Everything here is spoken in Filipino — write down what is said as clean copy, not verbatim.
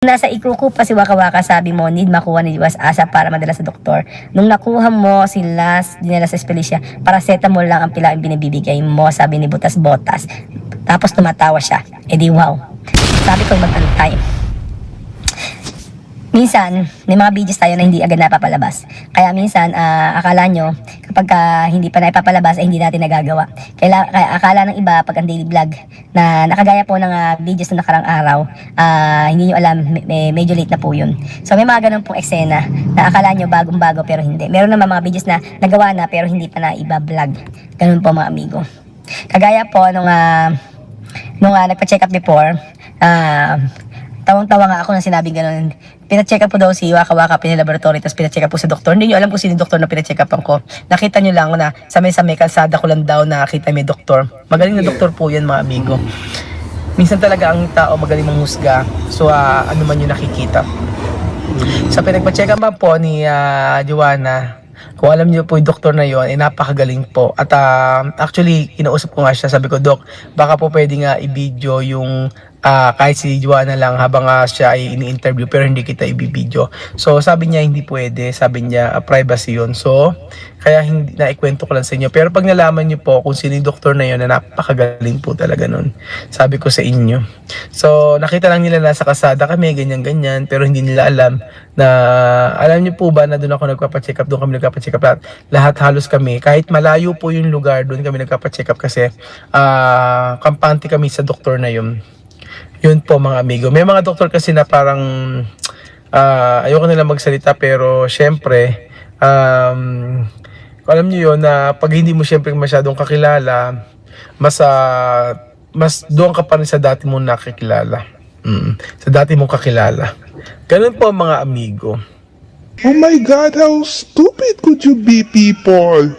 Nasa ikuko pa si Waka Waka, sabi mo, need makuha ni Iwas Asa para madala sa doktor. Nung nakuha mo si Las, dinala sa Espelisya, paracetamol lang ang pila ang binibigay mo, sabi ni Butas Botas. Tapos tumatawa siya. E di wow. Sabi ko mag-antay. Minsan, may mga videos tayo na hindi agad napapalabas. Kaya minsan, akala nyo, kapag hindi pa naipapalabas, ay hindi natin nagagawa. Kaya akala ng iba, pag ang daily vlog, na nakagaya po ng videos na nakarang araw, hindi nyo alam, medyo late na po yun. So may mga ganun pong eksena, na akala nyo bagong-bago pero hindi. Meron naman mga videos na nagawa na pero hindi pa na iba-vlog. Ganun po mga amigo. Kagaya po, nung nagpa-check up before, tawang-tawa nga ako nang sinabing gano'n. Pina-check up po daw si Waka Waka, pinilaboratory, tapos pina-check up po sa doktor. Hindi nyo alam kung sino yung doktor na pina-check upan ko. Nakita nyo lang na sa may kalsada ko lang daw nakita may doktor. Magaling na doktor po yan mga amigo. Minsan talaga ang tao magaling manghusga. So ano man yung nakikita. Sa pinagpa-check up po ni Joanna, kung alam niyo po yung doktor na yon, napakagaling po. At actually, kinausap ko nga siya, sabi ko, Dok, baka po pwede nga i-video yung kahit si Joanna lang habang siya ay ini-interview pero hindi kita i-video. So sabi niya hindi pwede, sabi niya privacy yun. So kaya hindi naikwento ko lang sa inyo. Pero pag nalaman niyo po kung sino yung doktor na yun, na napakagaling po talaga nun, sabi ko sa inyo. So nakita lang nila na sa kasada kami, ganyan-ganyan, pero hindi nila alam na, alam niyo po ba na doon ako nagpapa-check up, doon kami nagpapa-check up lahat halos kami, kahit malayo po yung lugar, doon kami nagpapa-check up kasi kampante kami sa doktor na yun. Yun po mga amigo. May mga doktor kasi na parang ayoko nila magsalita pero syempre alam niyo yun na pag hindi mo syempre masyadong kakilala, mas doon ka pa rin sa dati mong nakikilala. Sa dati mong kakilala. Ganun po mga amigo. Oh my God, how stupid could you be, people?